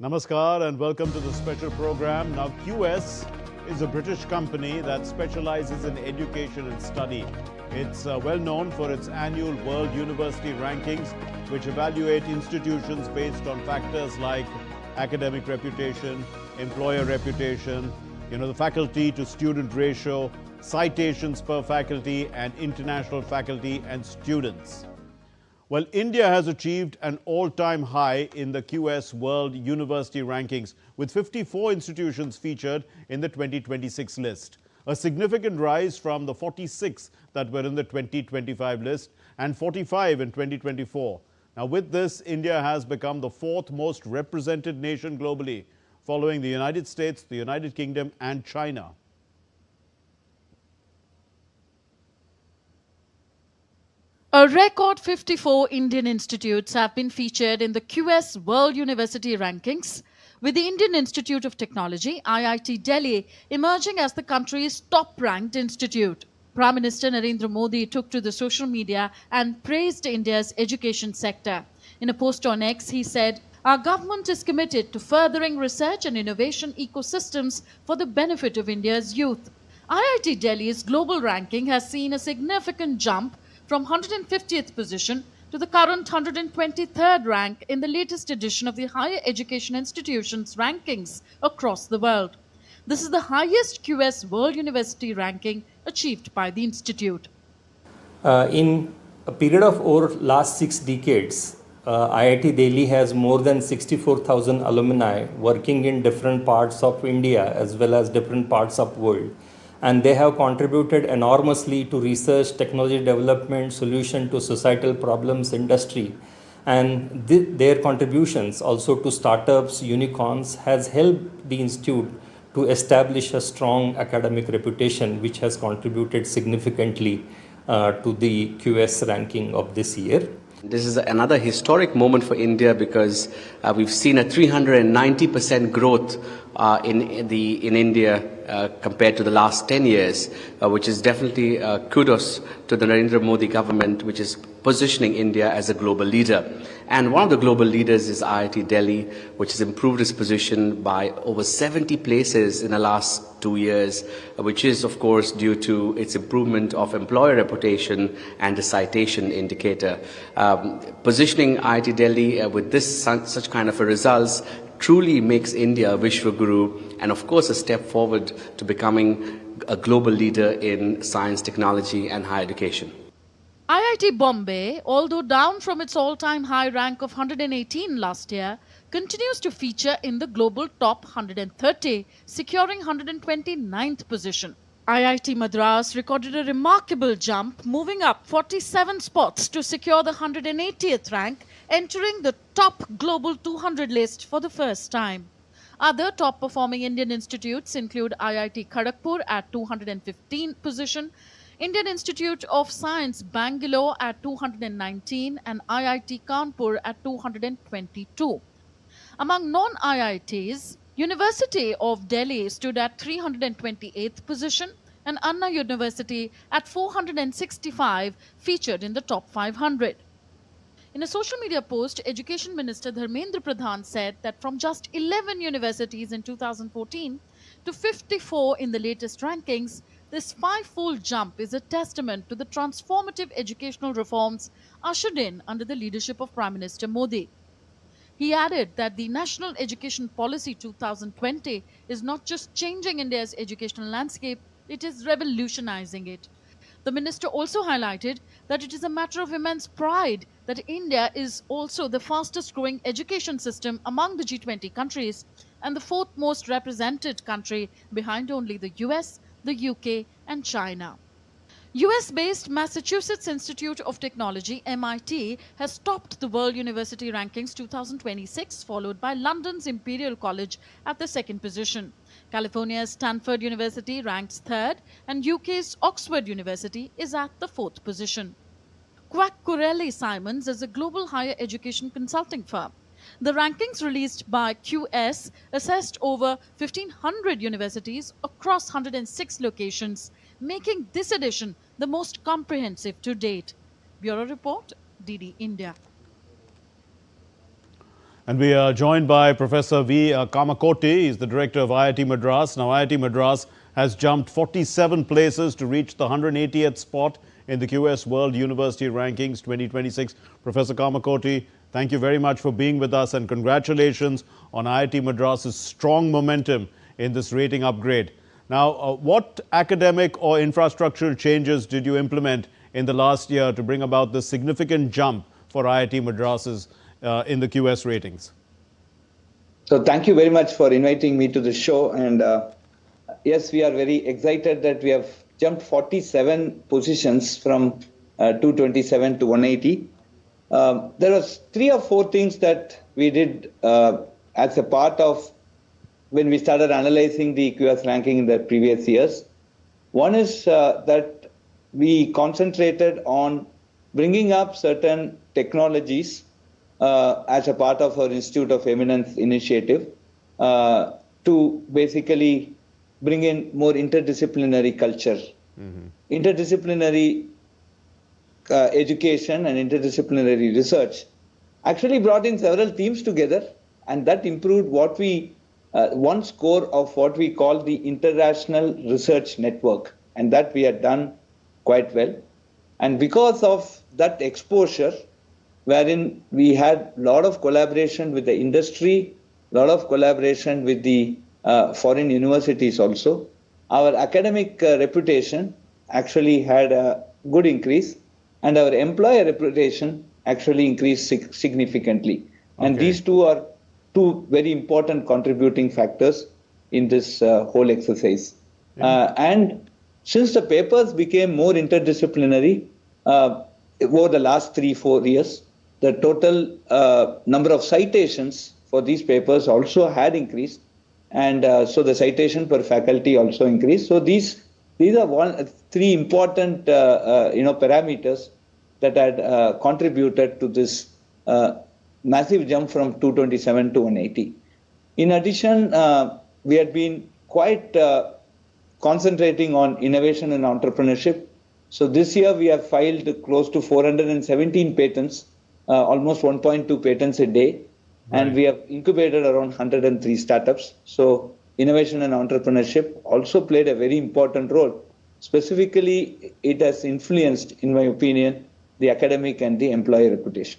Namaskar and welcome to the special program. Now, QS is a British company that specializes in education and study. It's well known for its annual World University Rankings, which evaluate institutions based on factors like academic reputation, employer reputation, the faculty to student ratio, citations per faculty, and international faculty and students. Well, India has achieved an all-time high in the QS World University Rankings, with 54 institutions featured in the 2026 list. A significant rise from the 46 that were in the 2025 list and 45 in 2024. Now, with this, India has become the fourth most represented nation globally, following the United States, the United Kingdom, and China. A record 54 Indian institutes have been featured in the QS World University Rankings, with the Indian Institute of Technology, IIT Delhi, emerging as the country's top-ranked institute. Prime Minister Narendra Modi took to the social media and praised India's education sector. In a post on X, he said, "Our government is committed to furthering research and innovation ecosystems for the benefit of India's youth." IIT Delhi's global ranking has seen a significant jump from 150th position to the current 123rd rank in the latest edition of the Higher Education Institutions rankings across the world. This is the highest QS World University ranking achieved by the institute. In a period of over last 6 decades, IIT Delhi has more than 64,000 alumni working in different parts of India as well as different parts of world. And they have contributed enormously to research, technology development, solution to societal problems, industry. And their contributions also to startups, unicorns, has helped the institute to establish a strong academic reputation, which has contributed significantly to the QS ranking of this year. This is another historic moment for India because we've seen a 390% growth in India compared to the last 10 years, which is definitely kudos to the Narendra Modi government, which is positioning India as a global leader. And one of the global leaders is IIT Delhi, which has improved its position by over 70 places in the last 2 years, which is, of course, due to its improvement of employer reputation and the citation indicator. Positioning IIT Delhi with such kind of a results truly makes India a Vishwa Guru and, of course, a step forward to becoming a global leader in science, technology, and higher education. IIT Bombay, although down from its all-time high rank of 118 last year, continues to feature in the global top 130, securing 129th position. IIT Madras recorded a remarkable jump, moving up 47 spots to secure the 180th rank, entering the top global 200 list for the first time. Other top-performing Indian institutes include IIT Kharagpur at 215th position, Indian Institute of Science Bangalore at 219 and IIT Kanpur at 222. Among non-IITs, University of Delhi stood at 328th position and Anna University at 465 featured in the top 500. In a social media post, Education Minister Dharmendra Pradhan said that from just 11 universities in 2014 to 54 in the latest rankings, this five-fold jump is a testament to the transformative educational reforms ushered in under the leadership of Prime Minister Modi. He added that the National Education Policy 2020 is not just changing India's educational landscape, it is revolutionizing it. The minister also highlighted that it is a matter of immense pride that India is also the fastest growing education system among the G20 countries and the fourth most represented country behind only the US, the UK, and China. US-based Massachusetts Institute of Technology, MIT, has topped the World University Rankings 2026, followed by London's Imperial College at the second position. California's Stanford University ranks third, and UK's Oxford University is at the fourth position. Quack Corelli Simons is a global higher education consulting firm. The rankings released by QS assessed over 1,500 universities across 106 locations, making this edition the most comprehensive to date. Bureau Report, DD India. And we are joined by Professor V. Kamakoti. He's the director of IIT Madras. Now, IIT Madras has jumped 47 places to reach the 180th spot in the QS World University Rankings 2026. Professor Kamakoti, thank you very much for being with us and congratulations on IIT Madras's strong momentum in this rating upgrade. Now, what academic or infrastructural changes did you implement in the last year to bring about this significant jump for IIT Madras's in the QS ratings? So thank you very much for inviting me to the show. And yes, we are very excited that we have jumped 47 positions from 227 to 180. There was 3 or 4 things that we did as a part of when we started analyzing the QS ranking in the previous years. One is that we concentrated on bringing up certain technologies as a part of our Institute of Eminence initiative to basically bring in more interdisciplinary culture. Interdisciplinary education and interdisciplinary research actually brought in several teams together, and that improved what we, one score of what we call the International Research Network, and that we had done quite well. And because of that exposure, wherein we had a lot of collaboration with the industry, a lot of collaboration with the foreign universities also, our academic reputation actually had a good increase, and our employer reputation actually increased significantly. And these two are 2 very important contributing factors in this whole exercise. And since the papers became more interdisciplinary over the last 3-4 years, the total number of citations for these papers also had increased, and so the citation per faculty also increased. So these are 3 important parameters that had contributed to this massive jump from 227 to 180. In addition, we had been quite concentrating on innovation and entrepreneurship. So this year we have filed close to 417 patents, almost 1.2 patents a day, and we have incubated around 103 startups. So innovation and entrepreneurship also played a very important role. Specifically, it has influenced, in my opinion, the academic and the employer reputation.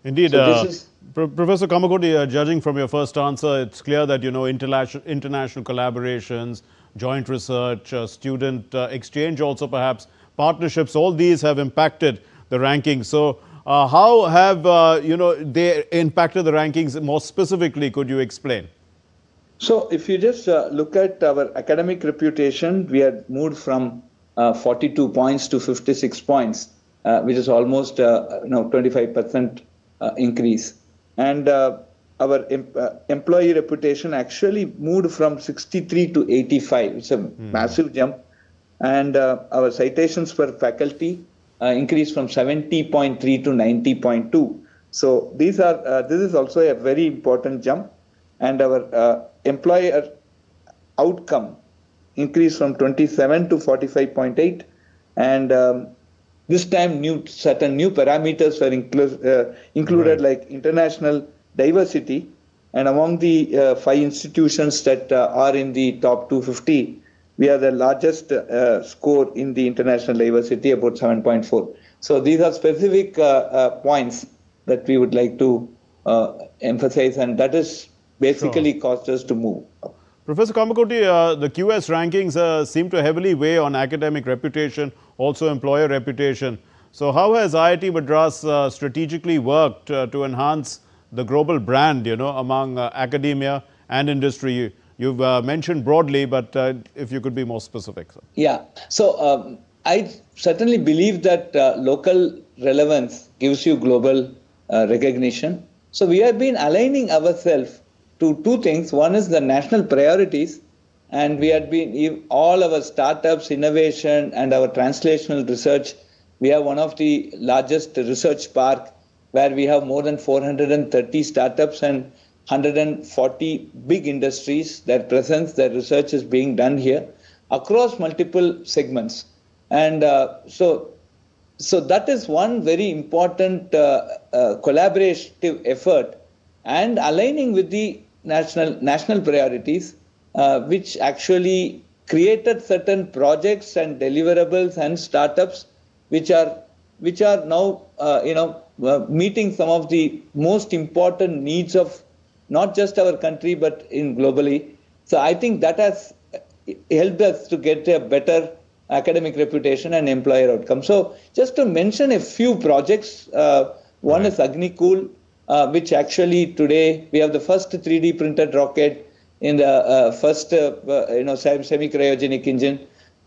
Indeed, so Professor Kamakoti, judging from your first answer, it's clear that international collaborations, joint research, student exchange, also perhaps partnerships, all these have impacted the rankings. So how have they impacted the rankings more specifically? Could you explain? So if you just look at our academic reputation, we had moved from 42 points to 56 points, which is almost 25% increase. And our employee reputation actually moved from 63 to 85. It's a massive jump. And our citations per faculty increased from 70.3 to 90.2. So this is also a very important jump. And our employer outcome increased from 27 to 45.8. And this time certain new parameters were included, like international diversity. And among the 5 institutions that are in the top 250, we are the largest score in the international diversity, about 7.4. So these are specific points that we would like to emphasize, and that is basically caused us to move. Professor Kamakoti, the QS rankings seem to heavily weigh on academic reputation, also employer reputation. So how has IIT Madras strategically worked to enhance the global brand, among academia and industry? You've mentioned broadly, but if you could be more specific. Sir. Yeah. So I certainly believe that local relevance gives you global recognition. So we have been aligning ourselves to 2 things. One is the national priorities, and we had been all our startups, innovation, and our translational research. We have one of the largest research park where we have more than 430 startups and 140 big industries. Their presence, their research is being done here across multiple segments. And so that is one very important collaborative effort and aligning with the national priorities, which actually created certain projects and deliverables and startups which are now meeting some of the most important needs of not just our country but in globally. So I think that has helped us to get a better academic reputation and employer outcome. So just to mention a few projects, one is Agnikul, which actually today we have the first 3D printed rocket in the first semi-cryogenic engine,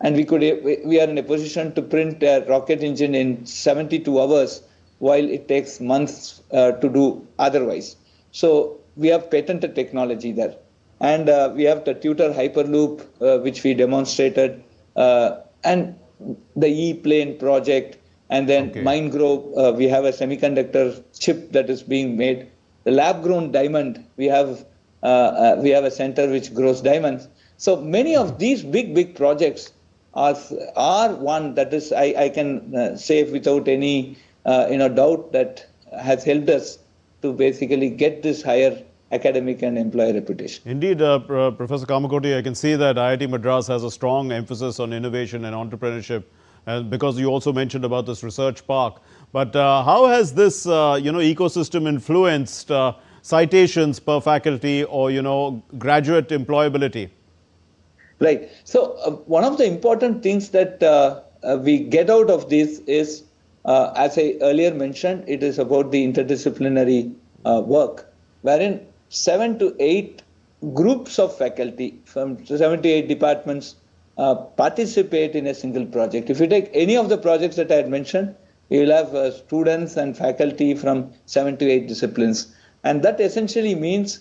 and we are in a position to print a rocket engine in 72 hours while it takes months to do otherwise. So we have patented technology there. And we have the Tutor Hyperloop, which we demonstrated, and the E-plane project, and then Mindgrove, we have a semiconductor chip that is being made. The lab-grown diamond, we have a center which grows diamonds. So many of these big projects are one that is, I can say without any doubt, that has helped us to basically get this higher academic and employer reputation. Indeed, Professor Kamakoti, I can see that IIT Madras has a strong emphasis on innovation and entrepreneurship, because you also mentioned about this research park. But how has this ecosystem influenced citations per faculty or graduate employability? Right. So one of the important things that we get out of this is, as I earlier mentioned, it is about the interdisciplinary work, wherein 7 to 8 groups of faculty from 7 to 8 departments participate in a single project. If you take any of the projects that I had mentioned, you will have students and faculty from 7 to 8 disciplines. And that essentially means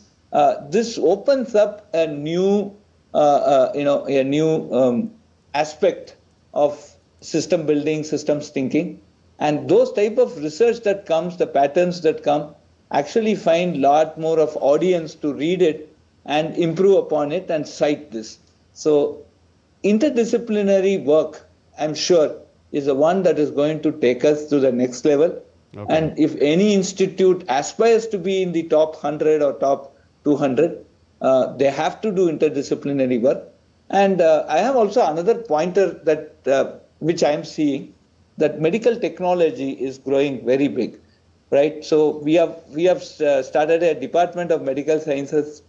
this opens up a new, aspect of system building, systems thinking. And those type of research that comes, the patterns that come, actually find lot more of audience to read it and improve upon it and cite this. So interdisciplinary work, I'm sure, is the one that is going to take us to the next level. Okay. And if any institute aspires to be in the top 100 or top 200, they have to do interdisciplinary work. And I have also another pointer that which I am seeing, that medical technology is growing very big. Right, so we have started a Department of Medical Sciences,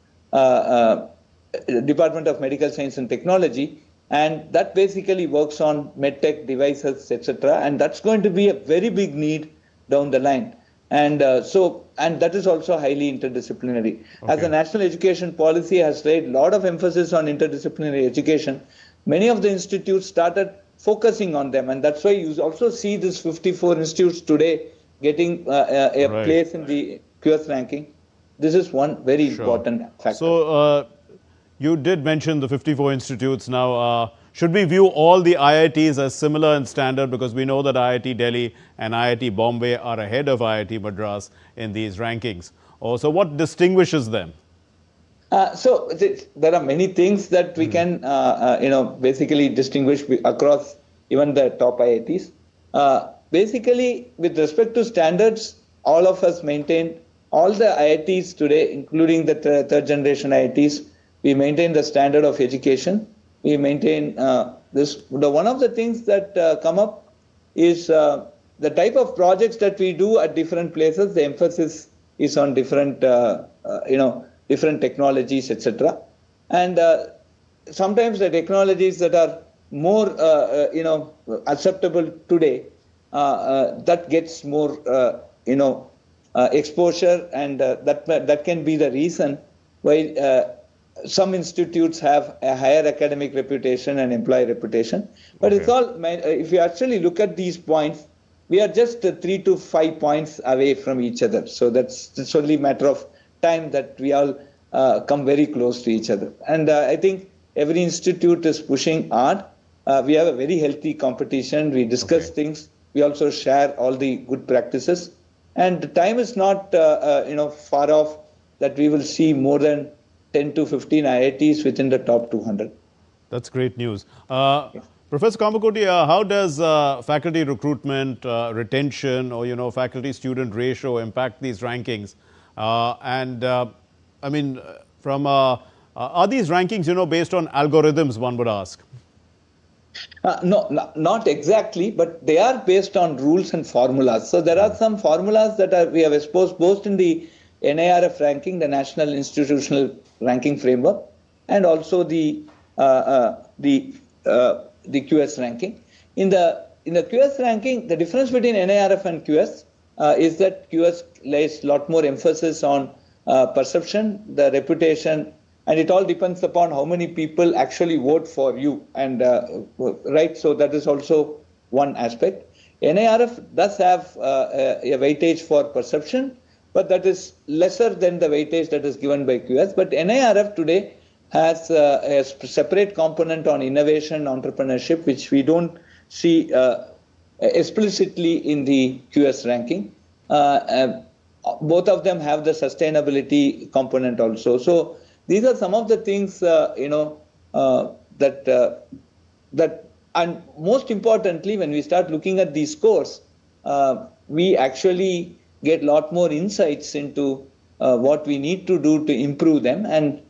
Department of Medical Science and Technology, and that basically works on medtech devices, etc. And that's going to be a very big need down the line. And and that is also highly interdisciplinary. Okay. As the national education policy has laid a lot of emphasis on interdisciplinary education, many of the institutes started focusing on them, and that's why you also see this 54 institutes today getting a place in the QS ranking. This is one very important factor. So you did mention the 54 institutes. Now, should we view all the IITs as similar in standard, because we know that IIT Delhi and IIT Bombay are ahead of IIT Madras in these rankings? Or so what distinguishes them? So there are many things that we can basically distinguish across even the top IITs. Basically, with respect to standards, all of us maintain, all the IITs today, including the third generation IITs, we maintain the standard of education. We maintain this. One of the things that come up is the type of projects that we do at different places. The emphasis is on different, different technologies, etc. And sometimes the technologies that are more, acceptable today, that gets more, exposure, and that can be the reason why some institutes have a higher academic reputation and employee reputation. But it's all, if you actually look at these points, we are just 3 to 5 points away from each other. So it's only a matter of time that we all come very close to each other. And I think every institute is pushing hard. We have a very healthy competition. We discuss things. We also share all the good practices. And the time is not far off that we will see more than 10 to 15 IITs within the top 200. That's great news. Professor Kamakoti, how does faculty recruitment, retention, or faculty-student ratio impact these rankings? I mean, are these rankings, based on algorithms, one would ask? No, not exactly, but they are based on rules and formulas. So there are some formulas that we have exposed both in the NIRF ranking, the National Institutional Ranking Framework, and also the QS ranking. In the QS ranking, the difference between NIRF and QS is that QS lays a lot more emphasis on perception, the reputation, and it all depends upon how many people actually vote for you. And right, so that is also one aspect. NIRF does have a weightage for perception, but that is lesser than the weightage that is given by QS. But NIRF today has a separate component on innovation, entrepreneurship, which we don't see explicitly in the QS ranking. Both of them have the sustainability component also. So these are some of the things, that and most importantly, when we start looking at these scores, we actually get a lot more insights into what we need to do to improve them. And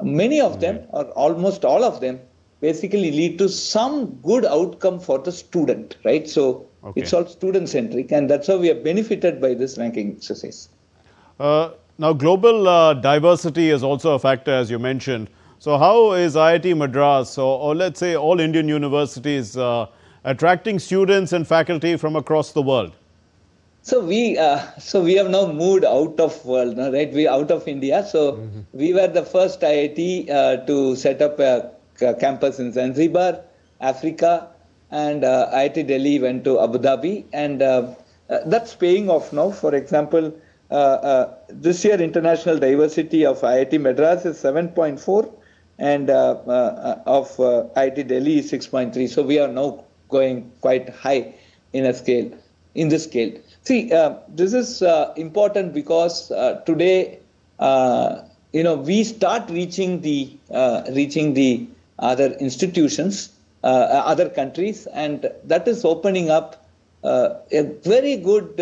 many of them, or almost all of them, basically lead to some good outcome for the student, right? So it's all student-centric, and that's how we are benefited by this ranking exercise. Now, global diversity is also a factor, as you mentioned. So how is IIT Madras, or let's say all Indian universities, attracting students and faculty from across the world? So we have now moved out of world, right? We out of India. So we were the first IIT to set up a campus in Zanzibar, Africa, and IIT Delhi went to Abu Dhabi, and that's paying off now. For example, this year international diversity of IIT Madras is 7.4, and of IIT Delhi is 6.3. So we are now going quite high in this scale. See, this is important because today, we start reaching the other institutions, other countries, and that is opening up a very good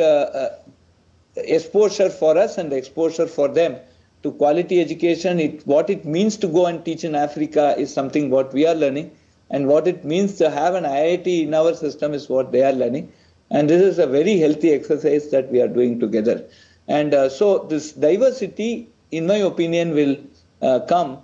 exposure for us and exposure for them to quality education. What it means to go and teach in Africa is something what we are learning, and what it means to have an IIT in our system is what they are learning. And this is a very healthy exercise that we are doing together. And so this diversity, in my opinion, will come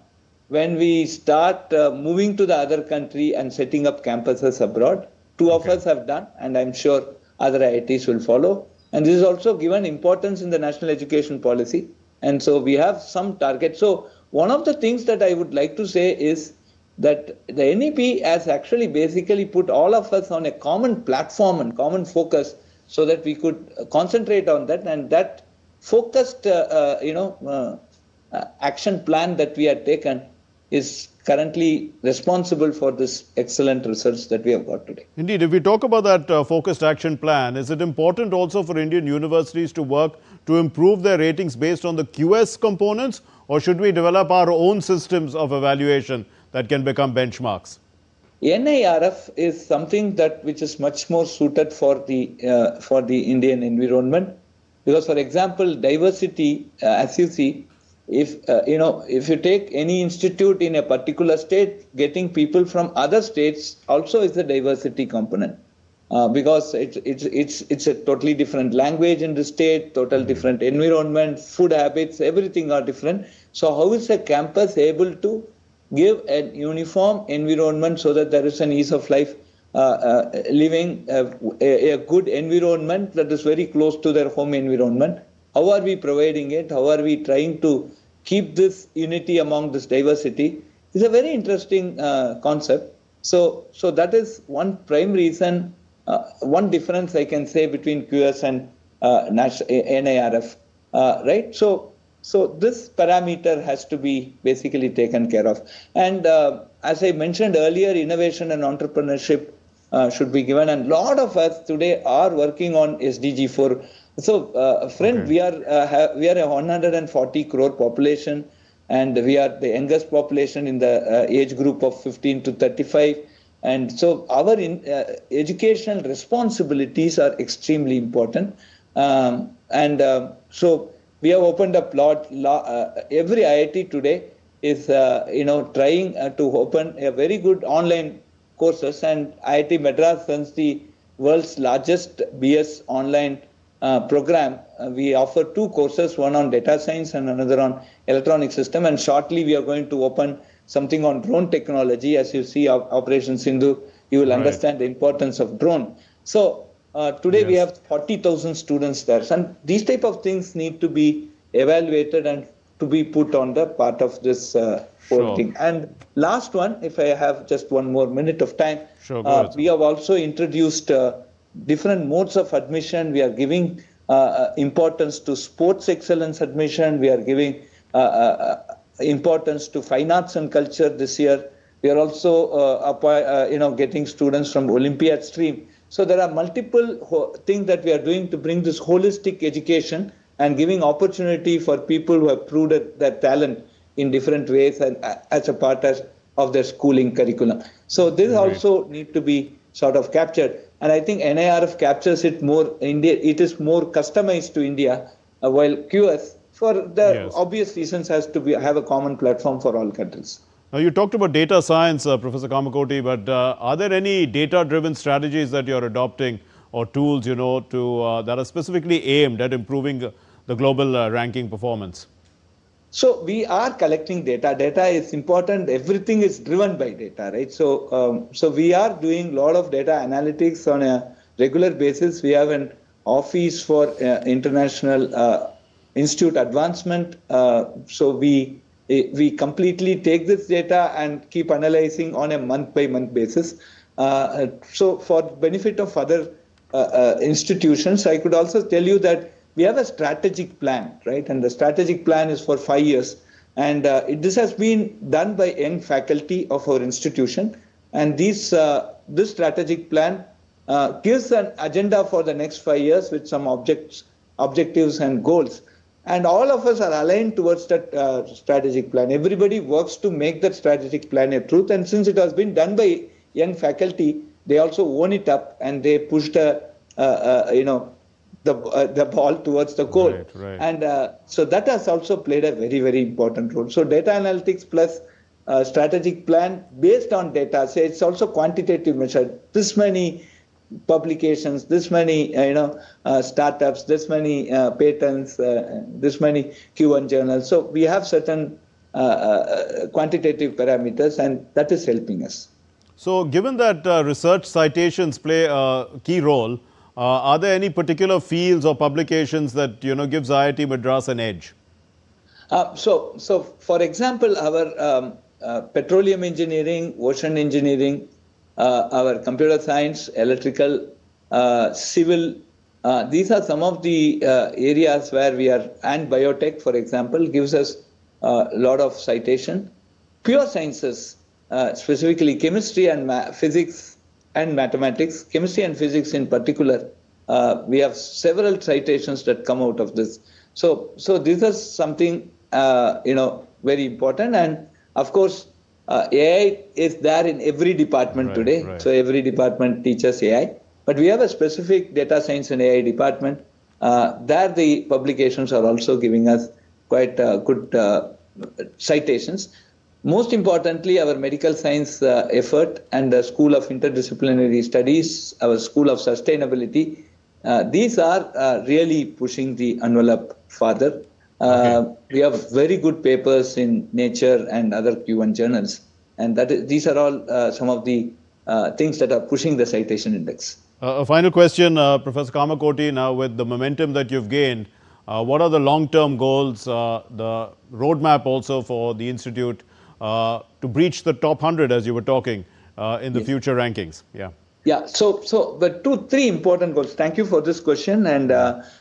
when we start moving to the other country and setting up campuses abroad. Two of us have done, and I'm sure other IITs will follow. And this is also given importance in the national education policy. And so we have some targets. So one of the things that I would like to say is that the NEP has actually basically put all of us on a common platform and common focus so that we could concentrate on that. And that focused, action plan that we had taken is currently responsible for this excellent research that we have got today. Indeed, if we talk about that focused action plan, is it important also for Indian universities to work to improve their ratings based on the QS components, or should we develop our own systems of evaluation that can become benchmarks? NIRF is something which is much more suited for the Indian environment, because, for example, diversity, as you see, if you take any institute in a particular state, getting people from other states also is a diversity component, because it's a totally different language in the state, total different environment, food habits, everything are different. So how is a campus able to give a uniform environment so that there is an ease of life, living a good environment that is very close to their home environment? How are we providing it? How are we trying to keep this unity among this diversity? Is a very interesting concept. So that is one prime reason, one difference I can say between QS and NIRF, right? So this parameter has to be basically taken care of. And as I mentioned earlier, innovation and entrepreneurship should be given. And a lot of us today are working on SDG 4. So, we are a 140 crore population, and we are the youngest population in the age group of 15 to 35. And so our educational responsibilities are extremely important. So we have opened up every IIT today is trying to open a very good online courses, and IIT Madras runs the world's largest BS online program. We offer 2 courses, one on data science and another on electronic system, and shortly we are going to open something on drone technology. As you see Operation Sindhu, you will understand the importance of drone. So today we have 40,000 students there, and these type of things need to be evaluated and to be put on the part of this whole thing. And last one, if I have just one more minute of time, we have also introduced different modes of admission. We are giving importance to sports excellence admission. We are giving importance to fine arts and culture this year. We are also getting students from Olympiad stream. So there are multiple things that we are doing to bring this holistic education and giving opportunity for people who have proved their talent in different ways and as a part of their schooling curriculum. So this also need to be sort of captured. And I think NIRF captures it more. It is more customized to India, while QS, for the obvious reasons, has to have a common platform for all countries. Now, you talked about data science, Professor Kamakoti, but are there any data-driven strategies that you're adopting or tools, that are specifically aimed at improving the global ranking performance? So we are collecting data. Data is important. Everything is driven by data, right? So, we are doing a lot of data analytics on a regular basis. We have an office for international institute advancement. So we completely take this data and keep analyzing on a month-by-month basis. So for benefit of other institutions, I could also tell you that we have a strategic plan, right? And the strategic plan is for 5 years. And this has been done by young faculty of our institution. And this strategic plan gives an agenda for the next 5 years with some objectives and goals. And all of us are aligned towards that strategic plan. Everybody works to make that strategic plan a truth. And since it has been done by young faculty, they also own it up and they push the ball towards the goal. Right. And so that has also played a very, very important role. So data analytics plus strategic plan based on data. So it's also quantitative measure. This many publications, this many startups, this many patents, this many Q1 journals. So we have certain quantitative parameters, and that is helping us. So given that research citations play a key role, are there any particular fields or publications that gives IIT Madras an edge? So for example, our petroleum engineering, ocean engineering, our computer science, electrical, civil, these are some of the areas where we are, and biotech, for example, gives us a lot of citation. Pure sciences, specifically chemistry and physics and mathematics, chemistry and physics in particular, we have several citations that come out of this. So this is something very important. And of course, AI is there in every department today. Right. So every department teaches AI. But we have a specific data science and AI department. There the publications are also giving us quite good citations. Most importantly, our medical science effort and the School of Interdisciplinary Studies, our School of Sustainability, these are really pushing the envelope further. We have very good papers in Nature and other Q1 journals. And these are all some of the things that are pushing the citation index. A final question, Professor Kamakoti, now with the momentum that you've gained, what are the long-term goals, the roadmap also for the Institute to breach the top 100, as you were talking, in the future rankings? Yeah, so the three important goals. Thank you for this question. And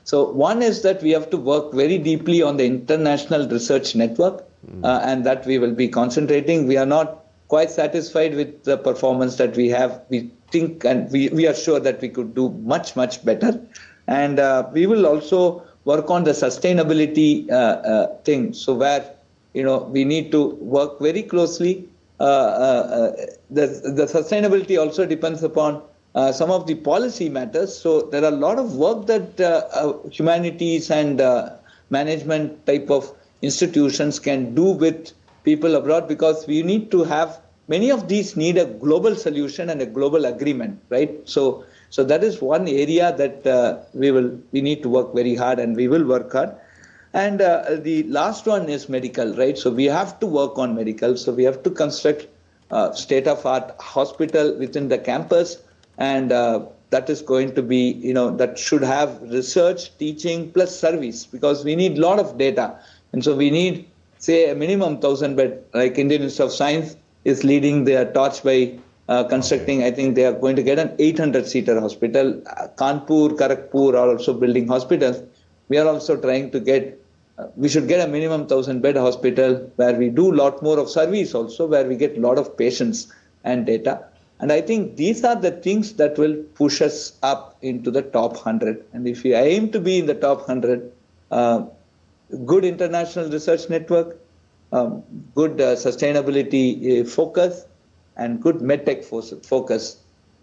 so one is that we have to work very deeply on the international research network, and that we will be concentrating. We are not quite satisfied with the performance that we have. We think and we are sure that we could do much, much better. And we will also work on the sustainability thing. So where, we need to work very closely. The sustainability also depends upon some of the policy matters. So there are a lot of work that humanities and management type of institutions can do with people abroad, because we need to have, many of these need a global solution and a global agreement, right? So that is one area that we need to work very hard, and we will work hard. And the last one is medical, right? So we have to work on medical. So we have to construct state-of-art hospital within the campus, and that is going to be, that should have research, teaching, plus service, because we need a lot of data. And so we need, say, a minimum 1,000 bed, like Indian Institute of Science is leading their torch by constructing, I think they are going to get an 800-seater hospital. Kanpur, Kharagpur are also building hospitals. We are also trying to get, we should get a minimum 1,000-bed hospital where we do a lot more of service also, where we get a lot of patients and data. And I think these are the things that will push us up into the top 100. And if we aim to be in the top 100, good international research network, good sustainability focus, and good medtech focus.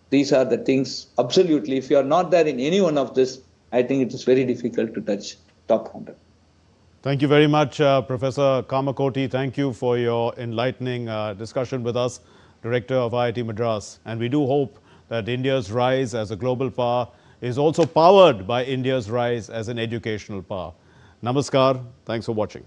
These are the things, absolutely. If you are not there in any one of this, I think it is very difficult to touch top 100. Thank you very much, Professor Kamakoti. Thank you for your enlightening discussion with us, Director of IIT Madras. And we do hope that India's rise as a global power is also powered by India's rise as an educational power. Namaskar. Thanks for watching.